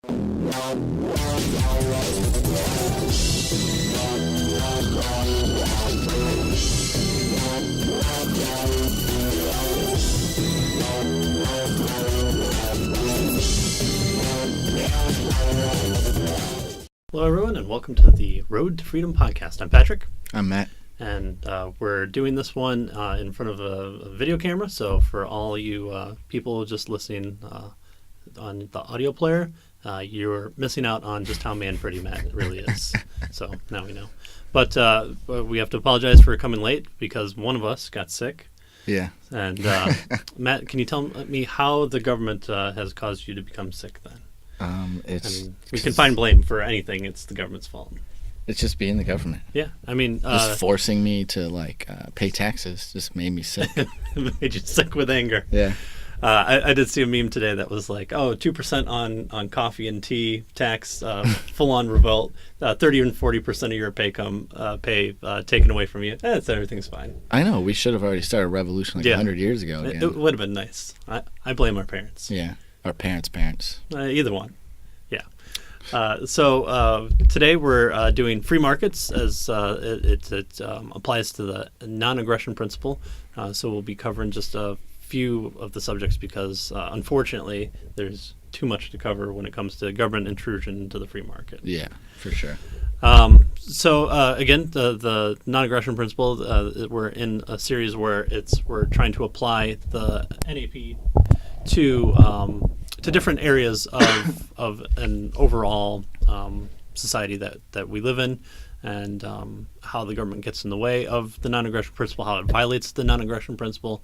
Hello, everyone, and welcome to the Road to Freedom podcast. I'm Patrick. I'm Matt. And we're doing this one in front of a video camera. So for all you people just listening on the audio player, you're missing out on just how man-pretty Matt really is. So now we know. But we have to apologize for coming late because one of us got sick. Yeah. And Matt, can you tell me how the government has caused you to become sick then? We can find blame for anything. It's the government's fault. It's just being the government. Yeah, I mean, just forcing me to pay taxes just made me sick. Made you sick with anger. Yeah. I did see a meme today that was like, 2% on coffee and tea tax, full on revolt, 30 and 40% of your pay taken away from you. Everything's fine. I know. We should have already started a revolution 100 years ago. Again. It would have been nice. I blame our parents. Yeah. Our parents. Either one. Yeah. So today we're doing free markets as it applies to the non-aggression principle. So we'll be covering just a few of the subjects because unfortunately there's too much to cover when it comes to government intrusion into the free market. Yeah, for sure. Again, the non-aggression principle, we're in a series where we're trying to apply the NAP to different areas of an overall society that we live in, and how the government gets in the way of the non-aggression principle, how it violates the non-aggression principle,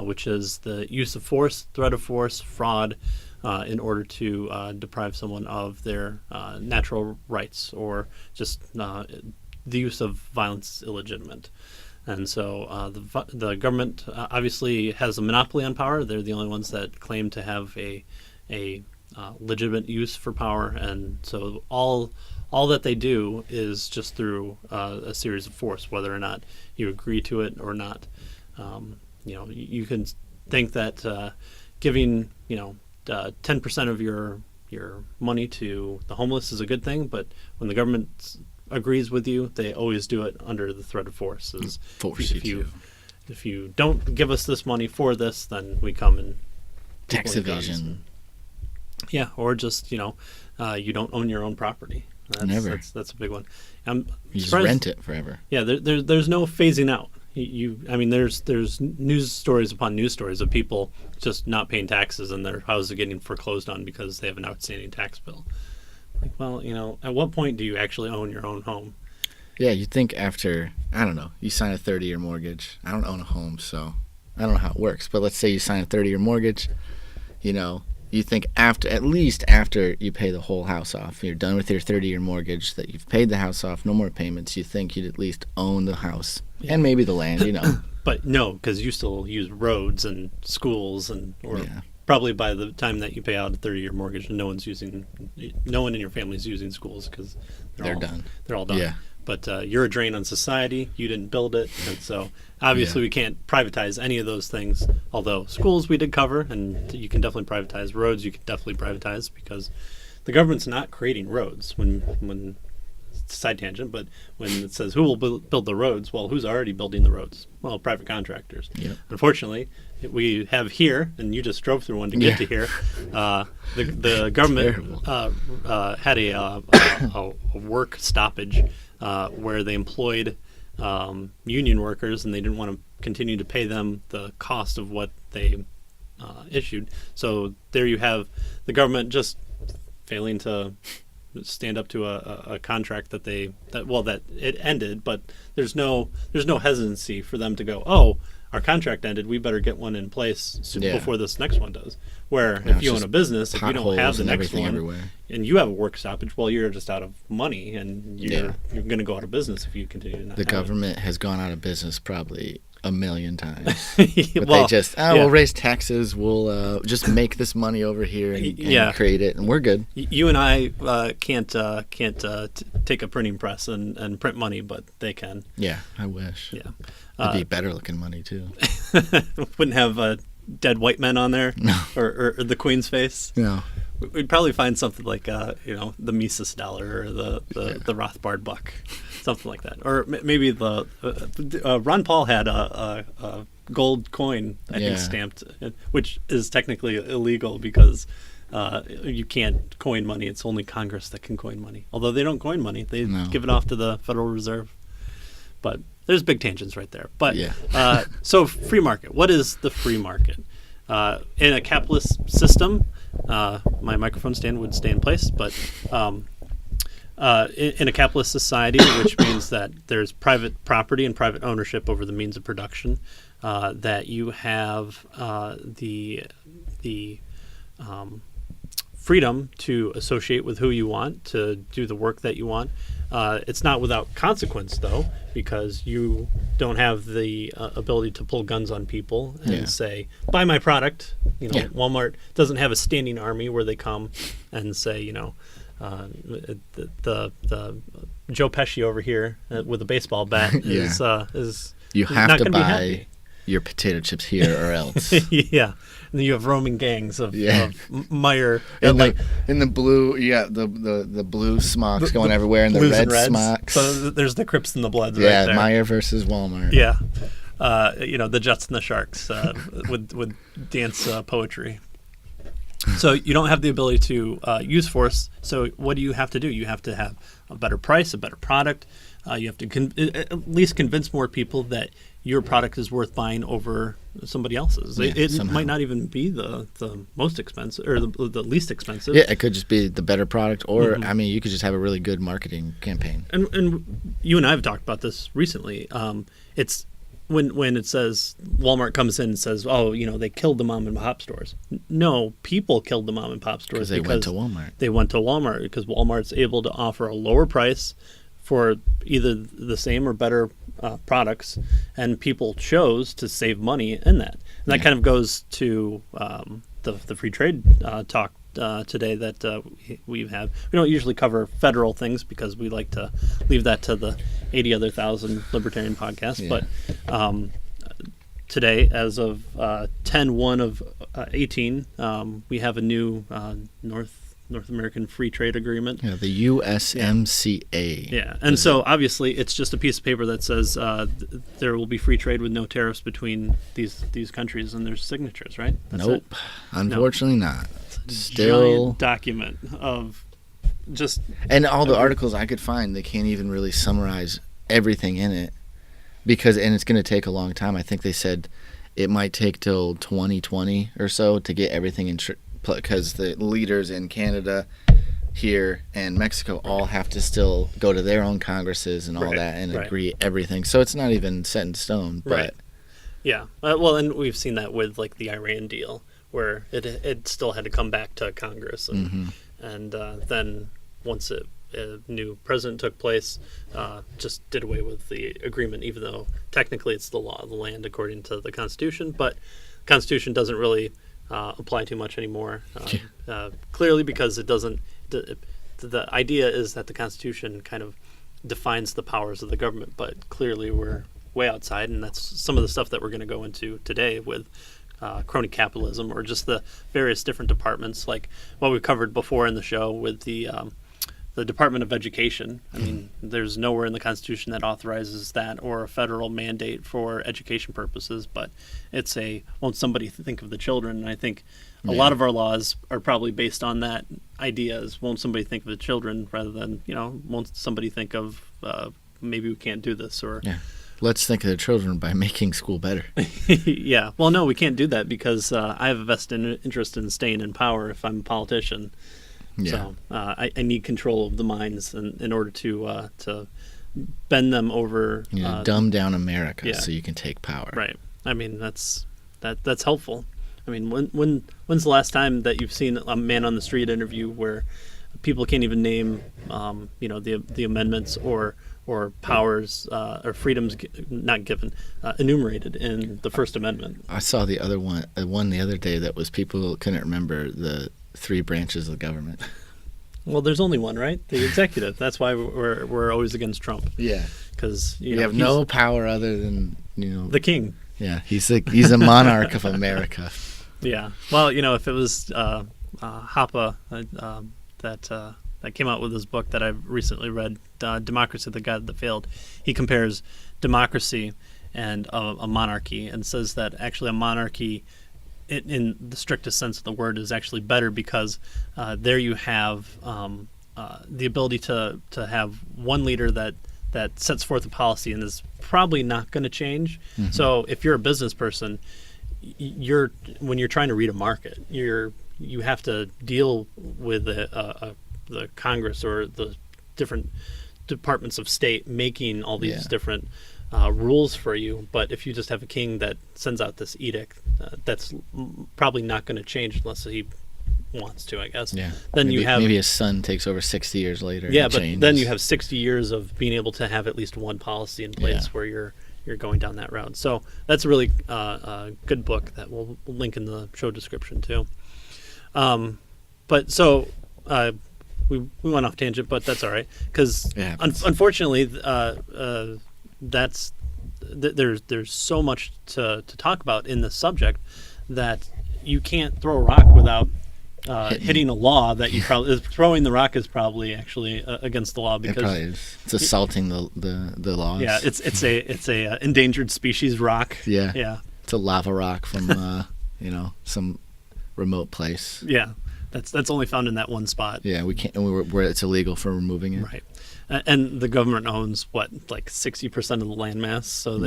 which is the use of force, threat of force, fraud, in order to deprive someone of their natural rights, or just the use of violence is illegitimate. And so the government obviously has a monopoly on power. They're the only ones that claim to have a legitimate use for power, and so all that they do is just through a series of force, whether or not you agree to it or not. You can think that giving 10% of your money to the homeless is a good thing, but when the government agrees with you, they always do it under the threat of force. If you don't give us this money for this, then we come and tax evasion. Yeah, or just you don't own your own property. Never. That's a big one. You just rent it forever. Yeah, there's no phasing out. There's news stories upon news stories of people just not paying taxes and their houses are getting foreclosed on because they have an outstanding tax bill. At what point do you actually own your own home? Yeah, you'd think after, I don't know, you sign a 30-year mortgage. I don't own a home, so I don't know how it works. But let's say you sign a 30-year mortgage, you think at least after you pay the whole house off, you're done with your 30-year mortgage, that you've paid the house off, no more payments, you think you'd at least own the house and maybe the land, But no, because you still use roads and schools probably by the time that you pay out a 30-year mortgage, no one in your family is using schools because they're done. They're all done. Yeah. But you're a drain on society. You didn't build it, and so obviously we can't privatize any of those things. Although schools we did cover, and you can definitely privatize roads. You can definitely privatize because the government's not creating roads. When side tangent, but when it says who will build the roads, well, who's already building the roads? Well, private contractors. Yep. Unfortunately, we have here, and you just drove through one to get to here. The government had a work stoppage where they employed union workers, and they didn't want to continue to pay them the cost of what they issued. So there you have the government just failing to stand up to a contract that it ended, but there's no hesitancy for them to go, our contract ended, we better get one in place before this next one does. Where if you own a business, if you don't have the next one everywhere, and you have a work stoppage, well, you're just out of money, and you're going to go out of business if you continue to not the have government has gone out of business probably a million times. But they just, we'll raise taxes, we'll just make this money over here and create it, and we're good. You and I can't take a printing press and print money, but they can. Yeah, I wish. Yeah. It'd be better looking money, too. Wouldn't have dead white men on there? No. Or the Queen's face? No. We'd probably find something like the Mises dollar or the Rothbard buck, something like that, or maybe the Ron Paul had a gold coin I think stamped, which is technically illegal because you can't coin money. It's only Congress that can coin money. Although they don't coin money, they give it off to the Federal Reserve. But there's big tangents right there. But so free market. What is the free market? In a capitalist system, my microphone stand would stay in place, but in a capitalist society, which means that there's private property and private ownership over the means of production, that you have the freedom to associate with who you want, to do the work that you want. It's not without consequence, though, because you don't have the ability to pull guns on people and say, buy my product. Walmart doesn't have a standing army where they come and say, the Joe Pesci over here with a baseball bat is you have not to gonna be buy happy. Your potato chips here or else. Yeah. And then you have roaming gangs of Meyer. In the blue, the blue smocks going everywhere, and the red smocks. So there's the Crips and the Bloods right there. Yeah, Meyer versus Walmart. Yeah. The Jets and the Sharks with dance poetry. So you don't have the ability to use force. So what do you have to do? You have to have a better price, a better product. You have to at least convince more people that your product is worth buying over somebody else's. It might not even be the most expensive or the least expensive. Yeah, it could just be the better product, or you could just have a really good marketing campaign. And you and I have talked about this recently. It's when it says Walmart comes in and says, they killed the mom and pop stores. No, people killed the mom and pop stores because they went to Walmart. They went to Walmart because Walmart's able to offer a lower price for either the same or better products, and people chose to save money in that. And that kind of goes to the free trade talk today that we have. We don't usually cover federal things because we like to leave that to the 80 other thousand libertarian podcasts. But today, as of 10/1 of 18, we have a new North American Free Trade Agreement. Yeah, the USMCA. Yeah, and so obviously it's just a piece of paper that says there will be free trade with no tariffs between these countries, and there's signatures, right? That's nope, it? Unfortunately not. Still giant document of just... And all the articles I could find, they can't even really summarize everything in it, and it's going to take a long time. I think they said it might take till 2020 or so to get everything in because the leaders in Canada, here, and Mexico all have to still go to their own congresses and all that and agree everything. So it's not even set in stone. But yeah. Well, and we've seen that with like the Iran deal, where it still had to come back to Congress, and then once a new president took place, just did away with the agreement, even though technically it's the law of the land according to the Constitution. But the Constitution doesn't really apply too much anymore, clearly because it doesn't. The idea is that the Constitution kind of defines the powers of the government, but clearly we're way outside, and that's some of the stuff that we're going to go into today with Crony Capitalism, or just the various different departments, like what we covered before in the show with the Department of Education. I mean, there's nowhere in the Constitution that authorizes that or a federal mandate for education purposes, but it's won't somebody think of the children? And I think a lot of our laws are probably based on that idea, is won't somebody think of the children, rather than, won't somebody think of maybe we can't do this, or... Yeah. Let's think of the children by making school better. Yeah. Well, no, we can't do that because I have a vested interest in staying in power if I'm a politician. Yeah. So I need control of the minds in order to bend them over. Dumb down America so you can take power. Right. I mean, that's helpful. I mean, when's the last time that you've seen a man on the street interview where people can't even name the amendments or powers or freedoms not given enumerated in the First Amendment? I saw the other one the other day that was people couldn't remember the 3 branches of the government. Well, there's only one, right? The executive. That's why we're always against Trump. Yeah, because you have no power other than the king. Yeah, he's a monarch of America. Yeah. Well, if it was Hoppe that came out with his book that I've recently read, Democracy: The God That Failed. He compares democracy and a monarchy, and says that actually a monarchy, in the strictest sense of the word, is actually better because there you have the ability to have one leader that sets forth a policy and is probably not going to change. Mm-hmm. So if you're a business person, when you're trying to read a market, you have to deal with the Congress or the different departments of state making all these different rules for you. But if you just have a king that sends out this edict, that's probably not going to change unless he wants to, I guess. Yeah. Then maybe his son takes over 60 years later. Yeah, but then you have 60 years of being able to have at least one policy in place where you're going down that route. So that's a really good book that we'll link in the show description too. But so we went off tangent, but that's all right because unfortunately there's so much to talk about in this subject that you can't throw a rock without hitting a law that you probably throwing the rock is probably actually against the law because it probably is. It's assaulting the laws. Yeah, it's a endangered species rock. Yeah. It's a lava rock from some remote place. Yeah, that's only found in that one spot. Yeah, we can't. Where it's illegal for removing it. Right, and the government owns like 60% of the landmass, so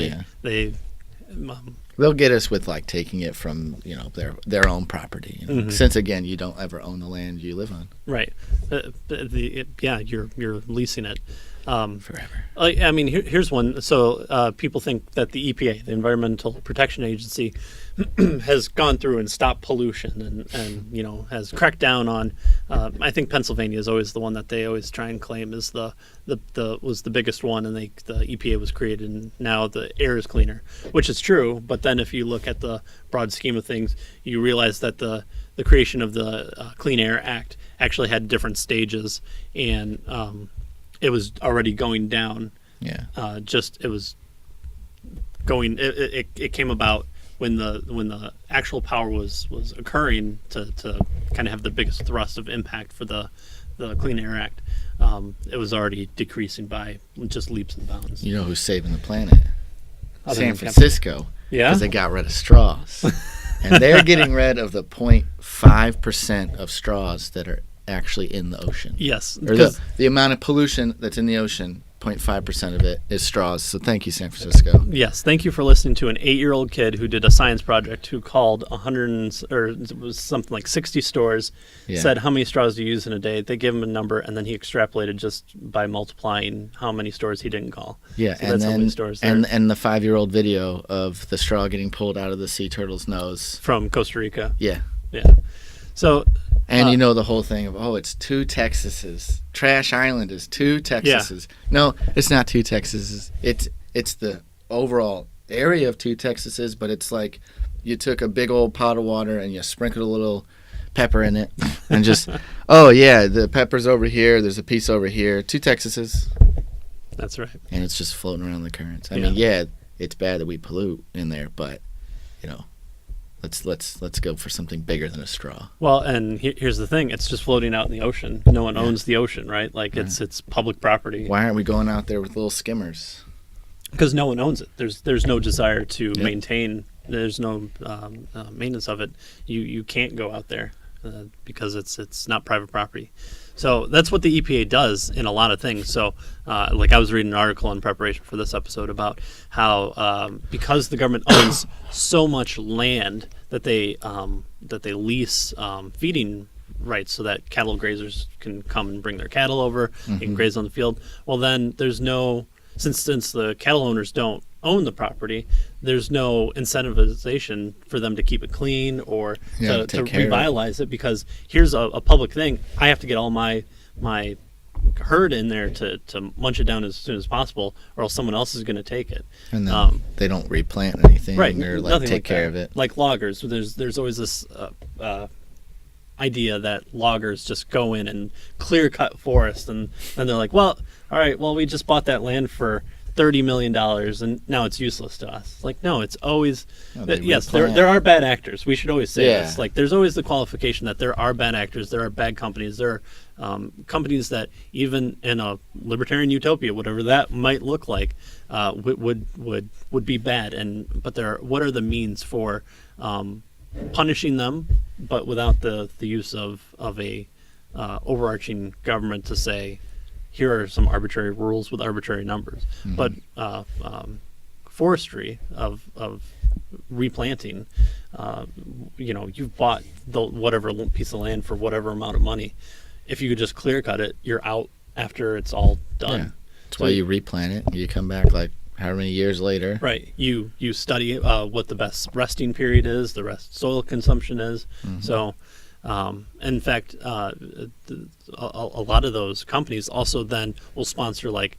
they'll get us with like taking it from their own property. Mm-hmm. Since again, you don't ever own the land you live on. Right. You're leasing it. Forever. I mean, here's one. So people think that the EPA, the Environmental Protection Agency, has gone through and stopped pollution and has cracked down on. I think Pennsylvania is always the one that they always try and claim is was the biggest one, and the EPA was created, and now the air is cleaner, which is true. But then if you look at the broad scheme of things, you realize that the creation of the Clean Air Act actually had different stages, and it was already going down. Yeah. It was going. It came about when the actual power was occurring to kind of have the biggest thrust of impact for the Clean Air Act. It was already decreasing by just leaps and bounds. You know who's saving the planet? San Francisco. Yeah. Because they got rid of straws, and they're getting rid of the 0.5% of straws that are actually in the ocean. Yes. Or the amount of pollution that's in the ocean, 0.5% of it is straws. So thank you, San Francisco. Yes, thank you for listening to an 8-year-old kid who did a science project who called it was something like 60 stores, said how many straws do you use in a day. They gave him a number, and then he extrapolated just by multiplying how many stores he didn't call. Yeah, so and that's then how many stores there. and the 5-year-old video of the straw getting pulled out of the sea turtle's nose from Costa Rica. Yeah. So. And the whole thing of, it's 2 Texases. Trash Island is 2 Texases. Yeah. No, it's not 2 Texases. It's the overall area of 2 Texases, but it's like you took a big old pot of water and you sprinkled a little pepper in it and just, the pepper's over here, there's a piece over here, 2 Texases. That's right. And it's just floating around the currents. I mean, it's bad that we pollute in there, but, Let's go for something bigger than a straw. Well, and here's the thing: it's just floating out in the ocean. No one owns the ocean, right? Like it's public property. Why aren't we going out there with little skimmers? Because no one owns it. There's no desire to maintain. There's no maintenance of it. You can't go out there because it's not private property. So that's what the EPA does in a lot of things. So, like I was reading an article in preparation for this episode about how because the government owns so much land that they lease feeding rights so that cattle grazers can come and bring their cattle over and graze on the field. Well, then there's no since the cattle owners don't own the property, there's no incentivization for them to keep it clean or to revitalize it, because here's a public thing. I have to get all my herd in there to munch it down as soon as possible, or else someone else is going to take it. And then they don't replant anything, right? Or take care of it. Like loggers, there's always this idea that loggers just go in and clear cut forest, and then they're like, well, all right, well, we just bought that land for $30 million and now it's useless to us. Like, no, it's always yes, replant. there are bad actors. We should always say Yeah. this. Like, there's always the qualification that there are bad actors, there are bad companies, there are companies that even in a libertarian utopia, whatever that might look like, would be bad. But what are the means for punishing them, but without the use of a overarching government to say, here are some arbitrary rules with arbitrary numbers. Mm-hmm. But forestry of replanting, you've bought whatever piece of land for whatever amount of money. If you could just clear cut it, you're out after it's all done. Yeah. That's why you replant it. You come back like however many years later. Right. You study what the best resting period is, the rest soil consumption is. Mm-hmm. So, in fact, a lot of those companies also then will sponsor, like,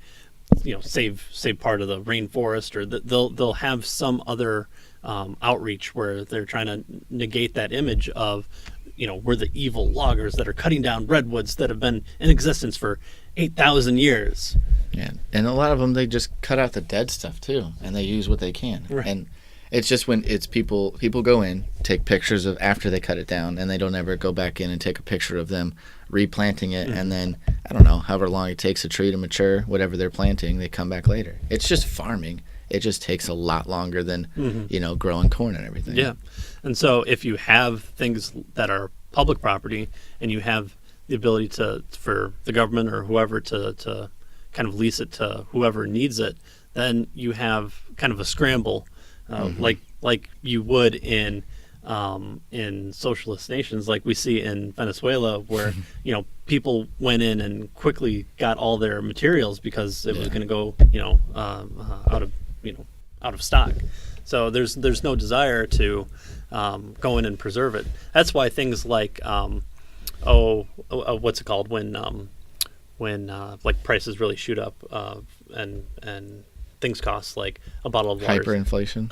save part of the rainforest, or they'll have some other outreach where they're trying to negate that image of, we're the evil loggers that are cutting down redwoods that have been in existence for 8,000 years. Yeah, and a lot of them, they just cut out the dead stuff too, and they use what they can. Right. And it's just when it's people go in, take pictures of after they cut it down, and they don't ever go back in and take a picture of them replanting it. Mm-hmm. And then, I don't know, however long it takes a tree to mature, whatever they're planting, they come back later. It's just farming. It just takes a lot longer than, mm-hmm. Growing corn and everything. Yeah. And so if you have things that are public property and you have the ability for the government or whoever to kind of lease it to whoever needs it, then you have kind of a scramble, mm-hmm. like you would in socialist nations, like we see in Venezuela, where people went in and quickly got all their materials because it was going to go out of stock. So there's no desire to go in and preserve it. That's why things like what's it called when like prices really shoot up and things cost, like a bottle of water. Hyperinflation.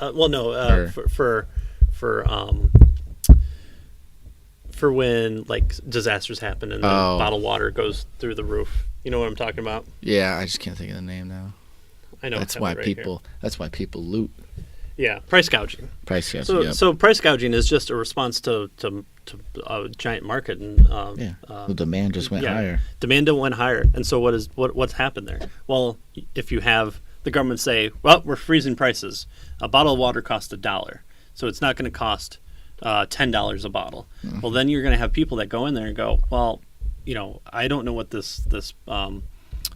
For when, like, disasters happen and then bottled water goes through the roof. You know what I'm talking about? Yeah, I just can't think of the name now. I know. That's why people loot. Yeah, price gouging. Price gouging. So price gouging is just a response to a giant market, and the demand just went higher. Demand went higher, and so what's happened there? Well, if you have the government say, well, we're freezing prices. A bottle of water costs $1, so it's not going to cost $10 a bottle. Mm-hmm. Well, then you're going to have people that go in there and go, well, I don't know what this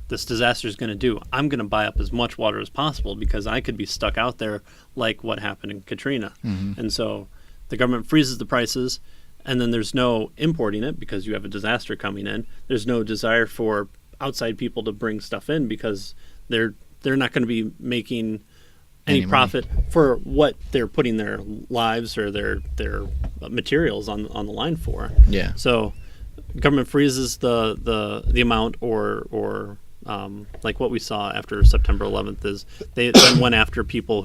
disaster is going to do. I'm going to buy up as much water as possible because I could be stuck out there like what happened in Katrina. Mm-hmm. And so the government freezes the prices, and then there's no importing it because you have a disaster coming in. There's no desire for outside people to bring stuff in because they're not going to be making any profit for what they're putting their lives or their materials on the line for. Yeah. So government freezes the amount, or like what we saw after September 11th is they then went after people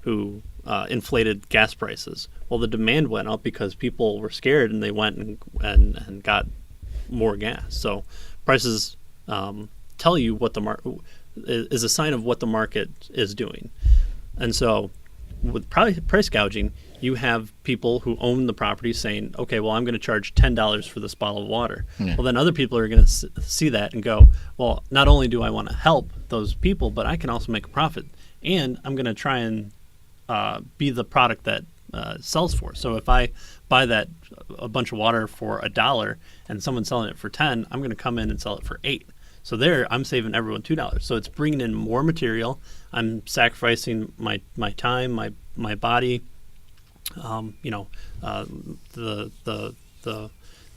who inflated gas prices. Well, the demand went up because people were scared and they went and got more gas. So prices tell you what the market is, a sign of what the market is doing. And so with price gouging, you have people who own the property saying, okay, well, I'm going to charge $10 for this bottle of water. Yeah. Well, then other people are going to see that and go, well, not only do I want to help those people, but I can also make a profit. And I'm going to try and be the product that sells for. So if I buy a bunch of water for $1 and someone's selling it for $10, I'm going to come in and sell it for $8. So there, I'm saving everyone $2. So it's bringing in more material. I'm sacrificing my time, my body. The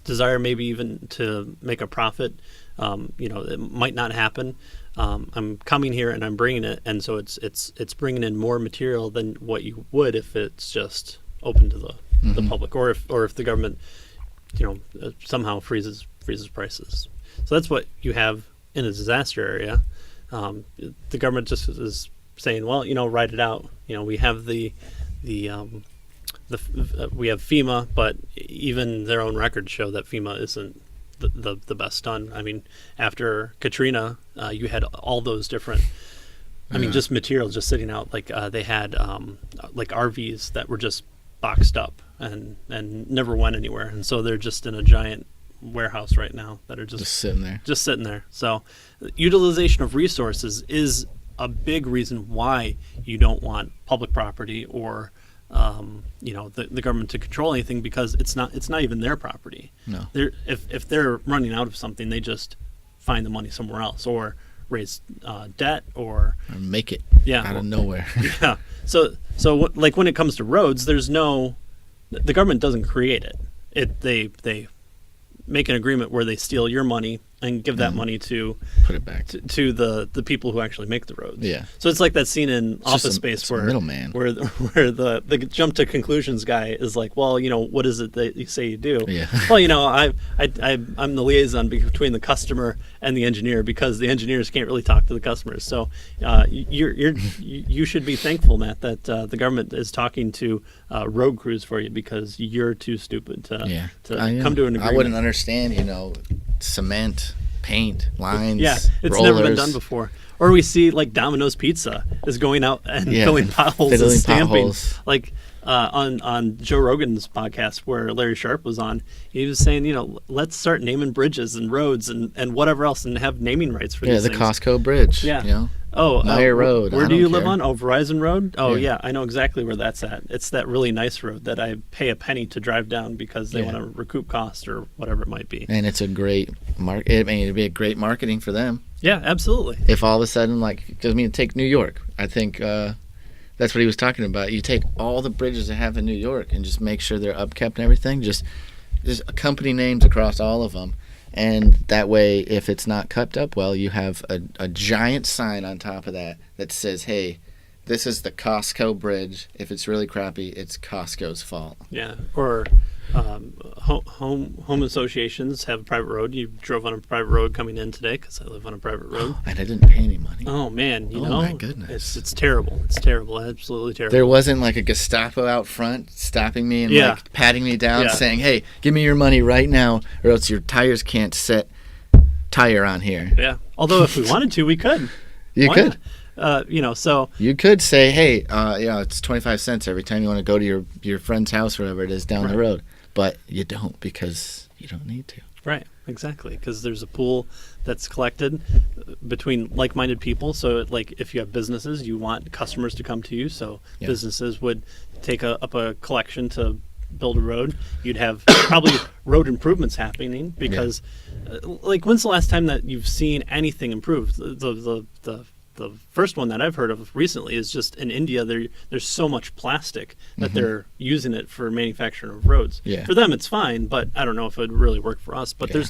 desire maybe even to make a profit. It might not happen. I'm coming here and I'm bringing it, and so it's bringing in more material than what you would if it's just open to the public, or if the government, somehow freezes prices. So that's what you have in a disaster area. The government just is saying, well, write it out. We have we have FEMA, but even their own records show that FEMA isn't the best done. I mean, after Katrina, you had all those different I mean, just material just sitting out. Like they had like RVs that were just boxed up and never went anywhere, and so they're just in a giant warehouse right now that are just sitting there. Just sitting there. So, utilization of resources is a big reason why you don't want public property or the government to control anything, because it's not even their property. No. If they're running out of something, they just find the money somewhere else or raise debt or make it out of nowhere. Yeah. So like when it comes to roads, the government doesn't create it. They make an agreement where they steal your money and give that money to put it back to the people who actually make the roads. Yeah. So it's like that scene in Office Space where middleman, where the jump to conclusions guy is like, well, what is it that you say you do? Yeah. Well, I'm the liaison between the customer and the engineer, because the engineers can't really talk to the customers. So you should be thankful, Matt, that the government is talking to road crews for you, because you're too stupid to come to an agreement. I wouldn't understand, cement, paint, lines. Yeah, it's rollers. never been done before. Or we see like Domino's Pizza is going out and filling potholes and stamping. Potholes. Like on Joe Rogan's podcast where Larry Sharp was on, he was saying, let's start naming bridges and roads and whatever else, and have naming rights for these things. Yeah, the Costco Bridge. Yeah. Meyer Road. Where do you live on? Oh, Verizon Road? Oh, yeah, I know exactly where that's at. It's that really nice road that I pay a penny to drive down because they want to recoup cost or whatever it might be. And it's a great it'd be a great marketing for them. Yeah, absolutely. If all of a sudden, take New York. I think that's what he was talking about. You take all the bridges they have in New York and just make sure they're upkept and everything. Just company names across all of them. And that way, if it's not kept up well, you have a giant sign on top of that says, hey, this is the Costco bridge. If it's really crappy, it's Costco's fault. Yeah. Or home associations have a private road. You drove on a private road coming in today, because I live on a private road. And I didn't pay any money. Oh, man. My goodness. It's terrible. It's terrible. Absolutely terrible. There wasn't like a Gestapo out front stopping me and patting me down saying, hey, give me your money right now or else your tires can't set tire on here. Yeah. Although if we wanted to, we could. You could. So you could say, hey, it's 25 cents every time you want to go to your friend's house or whatever it is down the road. But you don't, because you don't need to. Right, exactly, because there's a pool that's collected between like-minded people. So, like, if you have businesses, you want customers to come to you. So businesses would take up a collection to build a road. You'd have probably road improvements happening because, when's the last time that you've seen anything improve? The first one that I've heard of recently is just in India. There's so much plastic that they're using it for manufacturing of roads. Yeah. For them, it's fine, but I don't know if it would really work for us. But there's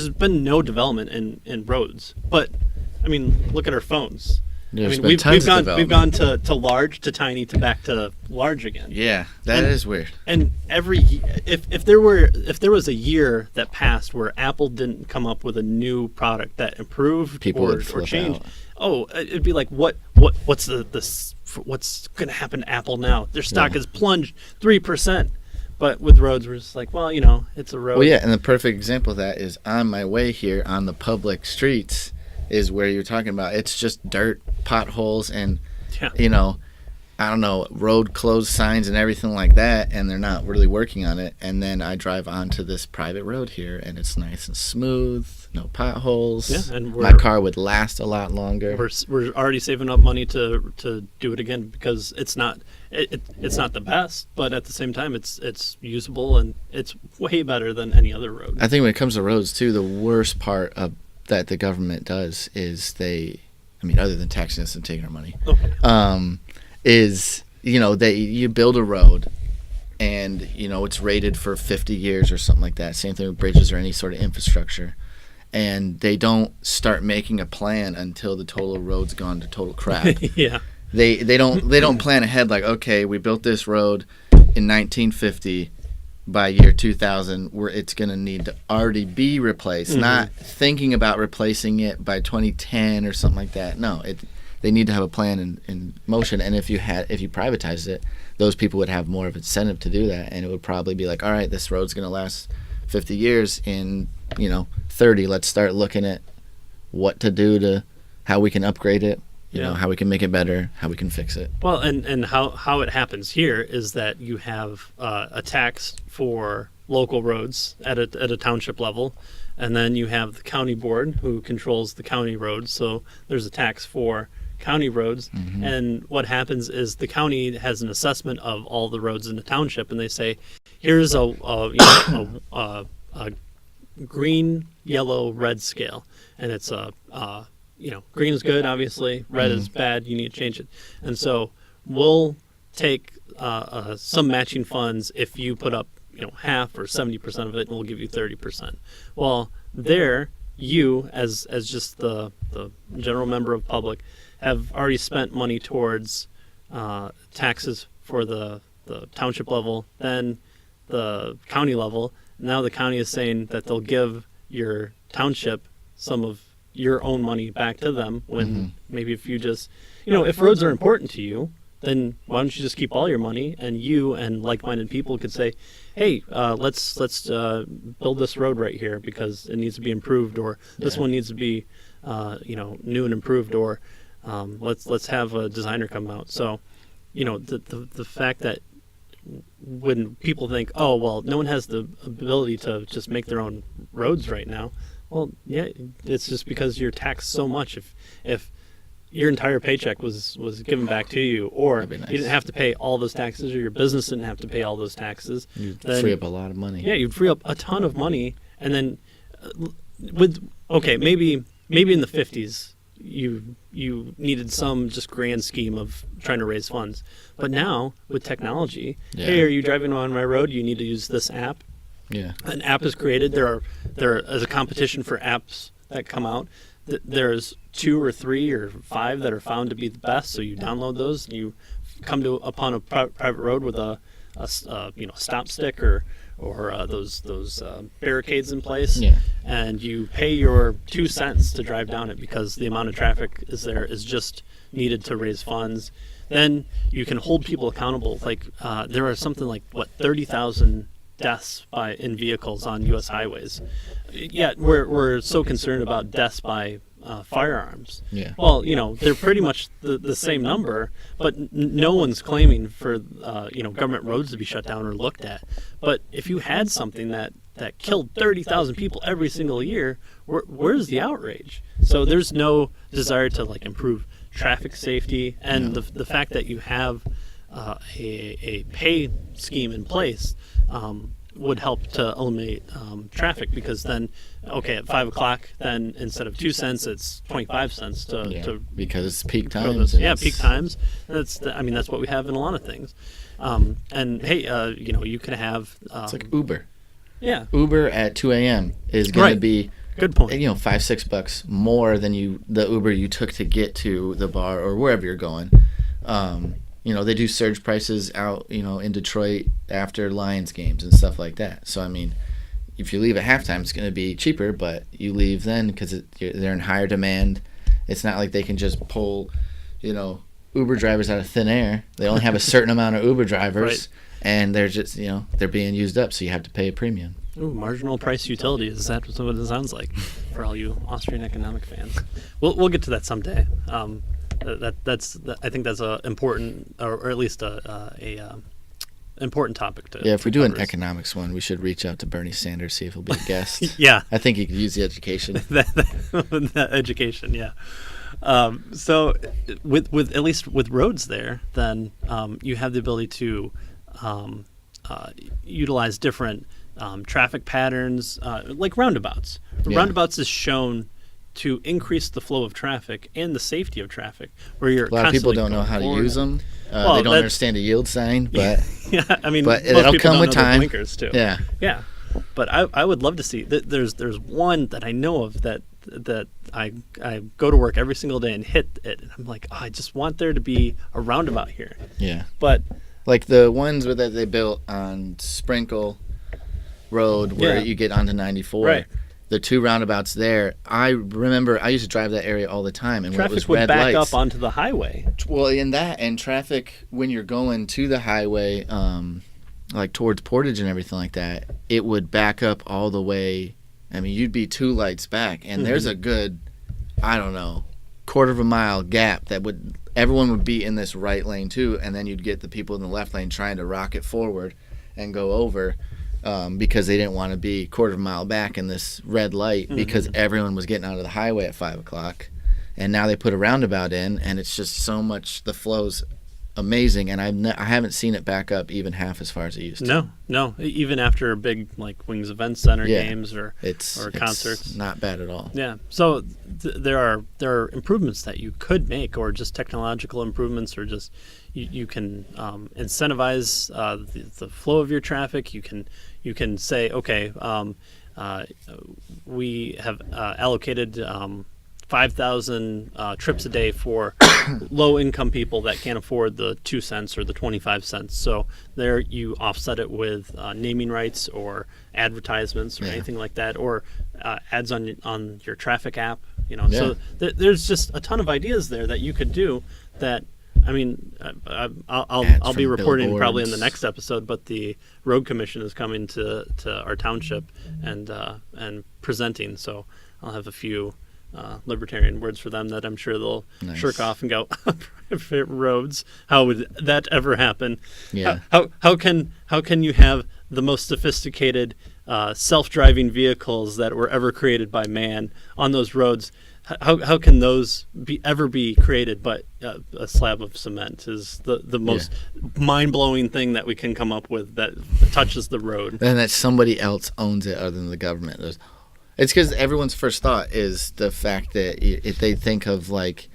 been no development in roads. But I mean, look at our phones. We've gone to large to tiny to back to large again. Yeah, that is weird. And if there was a year that passed where Apple didn't come up with a new product that improved or changed, it'd be like what's what's going to happen to Apple now? Their stock has plunged 3%. But with roads, we're just like, it's a road. Well, yeah, and the perfect example of that is on my way here on the public streets is where you're talking about. It's just dirt, potholes, and, I don't know, road closed signs and everything like that, and they're not really working on it. And then I drive onto this private road here, and it's nice and smooth, no potholes. Yeah, and my car would last a lot longer. We're already saving up money to do it again because it's not the best, but at the same time, it's usable and it's way better than any other road. I think when it comes to roads too, the worst part of that the government does is other than taxing us and taking our money, is you build a road and it's rated for 50 years or something like that. Same thing with bridges or any sort of infrastructure, and they don't start making a plan until the total road's gone to total crap. Yeah, they don't plan ahead like, okay, we built this road in 1950. By year 2000, where it's going to need to already be replaced, not thinking about replacing it by 2010 or something like that. No, they need to have a plan in motion. And if you privatized it, those people would have more of incentive to do that, and it would probably be like, all right, this road's going to last 50 years. In 30, let's start looking at what to do to how we can upgrade it, You know, how we can make it better, how we can fix it. Well, and how it happens here is that you have a tax for local roads at a township level, and then you have the county board who controls the county roads. So there's a tax for county roads, and what happens is the county has an assessment of all the roads in the township, and they say, here's a green, yellow, red scale, and it's green is good, obviously. Red is bad. You need to change it. And so we'll take some matching funds if you put up, half or 70% of it, and we'll give you 30%. Well, there, you as just the general member of public have already spent money towards taxes for the township level, then the county level. Now the county is saying that they'll give your township some of your own money back to them when maybe if you just, if roads are important to you, then why don't you just keep all your money, and you and like-minded people could say, hey, let's build this road right here because it needs to be improved, or this one needs to be, new and improved, or let's have a designer come out. So, the fact that when people think, oh, well, no one has the ability to just make their own roads right now. Well, yeah, it's just because you're taxed so much. If your entire paycheck was given back to you, or nice. You didn't have to pay all those taxes, or your business didn't have to pay all those taxes, you'd free up a lot of money. Yeah, you'd free up a ton of money. And then maybe in the 50s you needed some just grand scheme of trying to raise funds. But now with technology, hey, are you driving on my road? You need to use this app. Yeah, an app is created. There is a competition for apps that come out. There's 2 or 3 or 5 that are found to be the best. So you download those, and you come upon a private road with a stop stick or those barricades in place, and you pay your 2 cents to drive down it because the amount of traffic is just needed to raise funds. Then you can hold people accountable. Like there are something like 30,000 deaths in vehicles on U.S. highways. Yet we're so concerned about deaths by firearms. Yeah. Well, they're pretty much the same number, but no one's claiming for government roads to be shut down or looked at. But if you had something that killed 30,000 people every single year, where's the outrage? So there's no desire to improve traffic safety, and the fact that you have a pay scheme in place would help to eliminate traffic, because then, at 5 o'clock, then instead of 2 cents, it's 25 cents because it's peak times. Peak times. That's what we have in a lot of things. And hey, you could have it's like Uber. Yeah. Uber at 2 a.m. is going to be good point. $5-6 more than the Uber you took to get to the bar or wherever you're going. They do surge prices out, in Detroit after Lions games and stuff like that. So, if you leave at halftime, it's going to be cheaper, but you leave then because they're in higher demand. It's not like they can just pull, Uber drivers out of thin air. They only have a certain amount of Uber drivers, and they're just, they're being used up, so you have to pay a premium. Ooh, marginal price utility. Is that what it sounds like for all you Austrian economic fans? We'll get to that someday. I think that's a important, or at least a important topic to. Yeah, if we do an economics one, we should reach out to Bernie Sanders, see if he'll be a guest. Yeah, I think he could use the education. that education, yeah. So with at least with roads there, then you have the ability to utilize different traffic patterns, like roundabouts. Roundabouts is shown to increase the flow of traffic and the safety of traffic. Where you're a lot of people don't know how to use them. They don't understand a yield sign, but yeah, but it'll come with time. Blinkers too. Yeah. But I would love to see. There's one that I know of that I go to work every single day and hit it, and I'm like, I just want there to be a roundabout here. Yeah. But like the ones that they built on Sprinkle Road where you get onto 94. Right. The 2 roundabouts there, I remember I used to drive that area all the time, and traffic when it was would red back lights, up onto the highway. Well, in that, and traffic when you're going to the highway, like towards Portage and everything like that, it would back up all the way. You'd be 2 lights back, and there's a good, quarter of a mile gap that everyone would be in this right lane too, and then you'd get the people in the left lane trying to rocket forward and go over because they didn't want to be quarter of a mile back in this red light because everyone was getting out of the highway at 5 o'clock. And now they put a roundabout in, and it's just so much, the flow's amazing, and I haven't seen it back up even half as far as it used to. No, even after big like Wings Event Center games or concerts, it's not bad at all. Yeah, so there are improvements that you could make, or just technological improvements, or just you can incentivize the flow of your traffic. You can say, okay, we have allocated 5,000 trips a day for low-income people that can't afford the 2 cents or the 25 cents. So there you offset it with naming rights or advertisements or anything like that, or ads on your traffic app. So there's just a ton of ideas there that you could do. That I mean, I'll be reporting probably in the next episode, but the Road Commission is coming to our township and presenting. So I'll have a few libertarian words for them that I'm sure they'll shirk off and go, private roads, how would that ever happen? Yeah. How can you have the most sophisticated self-driving vehicles that were ever created by man on those roads? How can those ever be created but a slab of cement is the most mind-blowing thing that we can come up with that touches the road. And that somebody else owns it other than the government. It's because everyone's first thought is the fact that if they think of, like,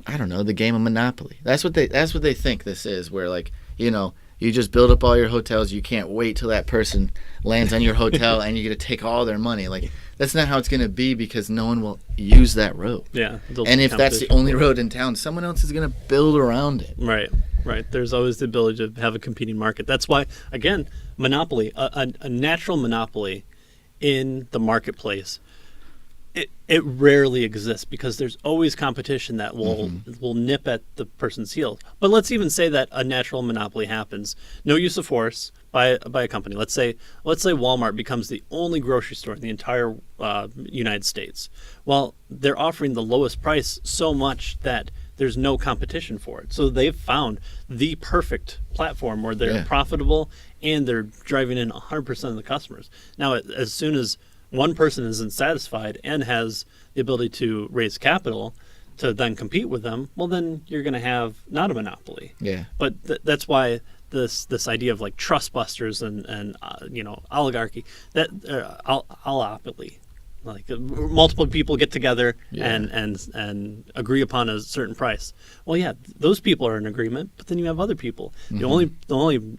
I don't know, the game of Monopoly. That's what they think this is, where, like, you just build up all your hotels. You can't wait till that person lands on your hotel and you get to take all their money. Like, that's not how it's going to be, because no one will use that road. Yeah. And if that's the only road in town, someone else is going to build around it. Right. There's always the ability to have a competing market. That's why, again, monopoly, a natural monopoly in the marketplace, it rarely exists, because there's always competition that will nip at the person's heels. But let's even say that a natural monopoly happens, no use of force by a company. Let's say Walmart becomes the only grocery store in the entire United States. Well, they're offering the lowest price so much that there's no competition for it. So they've found the perfect platform where they're profitable and they're driving in 100% of the customers. Now, as soon as one person isn't satisfied and has the ability to raise capital to then compete with them, well, then you're going to have not a monopoly. Yeah. But that's why this idea of like trust busters and oligarchy, that oligopoly, like multiple people get together and agree upon a certain price. Well, yeah, those people are in agreement, but then you have other people. The only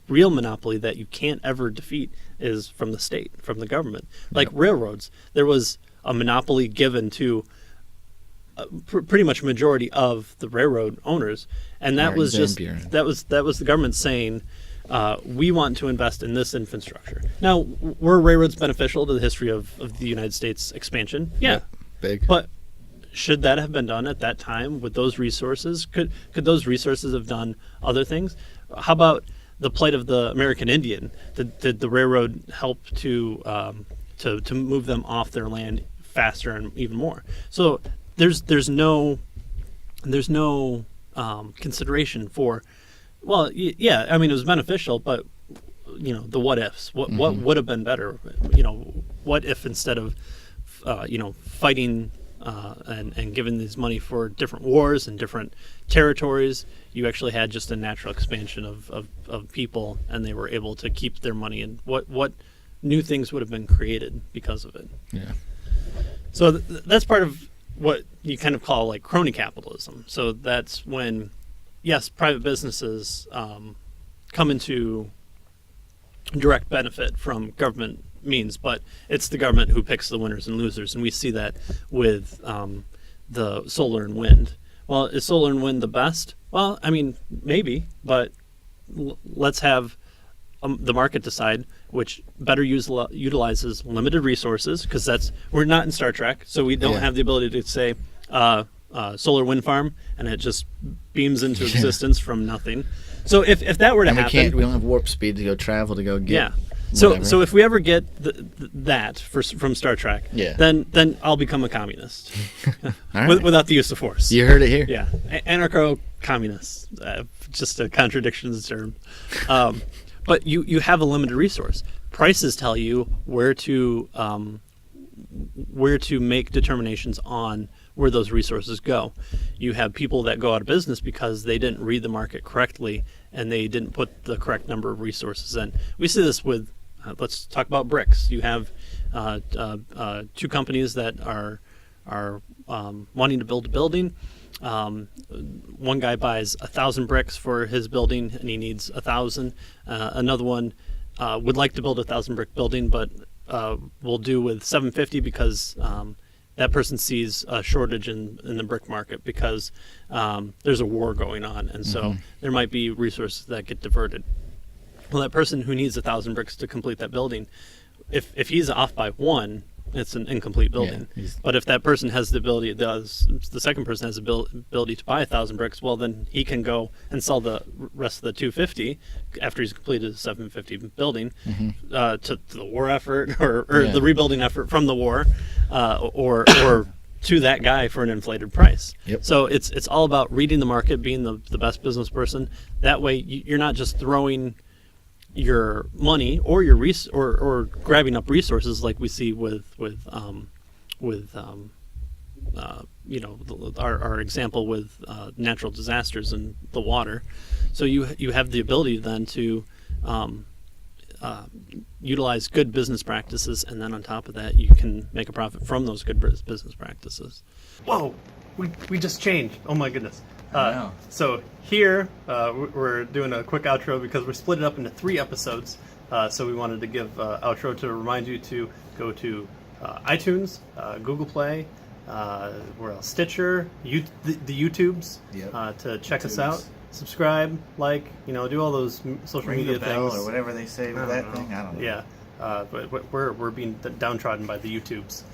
real monopoly that you can't ever defeat is from the state, from the government. Like railroads, there was a monopoly given to pretty much majority of the railroad owners, and that was the government saying, we want to invest in this infrastructure. Now, were railroads beneficial to the history of the United States expansion? Yeah. Big. But should that have been done at that time with those resources? Could those resources have done other things? How about the plight of the American Indian? Did the railroad help to move them off their land faster and even more? So there's no consideration for, well, yeah, I mean, it was beneficial, but the what ifs. What would have been better? What if instead of fighting and giving this money for different wars and different territories, you actually had just a natural expansion of people, and they were able to keep their money, and what new things would have been created because of it. Yeah. So that's part of what you kind of call like crony capitalism. So that's when, yes, private businesses come into direct benefit from government means, but it's the government who picks the winners and losers, and we see that with the solar and wind. Well, is solar and wind the best? Well, I mean, maybe, but let's have the market decide which better utilizes limited resources, because we're not in Star Trek, so we don't have the ability to say solar wind farm and it just beams into existence from nothing. So if that were to happen, we don't have warp speed to go travel to go get. Yeah. whatever. So if we ever get that from Star Trek, Yeah. then I'll become a communist All right. without the use of force. You heard it here. Yeah, anarcho-communist, just a contradiction in terms. But you have a limited resource. Prices tell you where to make determinations on where those resources go. You have people that go out of business because they didn't read the market correctly and they didn't put the correct number of resources in. We see this with, let's talk about bricks. You have two companies that are wanting to build a building. One guy buys 1,000 bricks for his building and he needs 1,000. Another one would like to build a 1,000 brick building, but will do with 750 because that person sees a shortage in the brick market because there's a war going on, and so there might be resources that get diverted. Well, that person who needs 1,000 bricks to complete that building, if he's off by one, it's an incomplete building. Yeah, but if that person has the ability, the second person has the ability to buy 1,000 bricks, well, then he can go and sell the rest of the 250 after he's completed the 750 building to the war effort or the rebuilding effort from the war, or to that guy for an inflated price. Yep. So it's all about reading the market, being the best business person. That way, you're not just throwing your money or your or grabbing up resources like we see with our example with natural disasters and the water. So you have the ability then to utilize good business practices, and then on top of that, you can make a profit from those good business practices. Whoa, we just changed. Oh my goodness. So here we're doing a quick outro because we're split it up into 3 episodes. So we wanted to give outro to remind you to go to iTunes, Google Play, where else? Stitcher, the YouTubes, to check us out. Subscribe, like, do all those social Ring media the bell things or whatever they say with that thing. I don't know. Yeah, but we're being downtrodden by the YouTubes.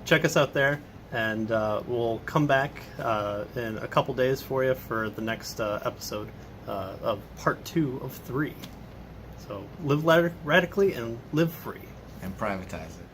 Check us out there. And we'll come back in a couple days for you for the next episode of part 2 of 3. So live radically and live free. And privatize it.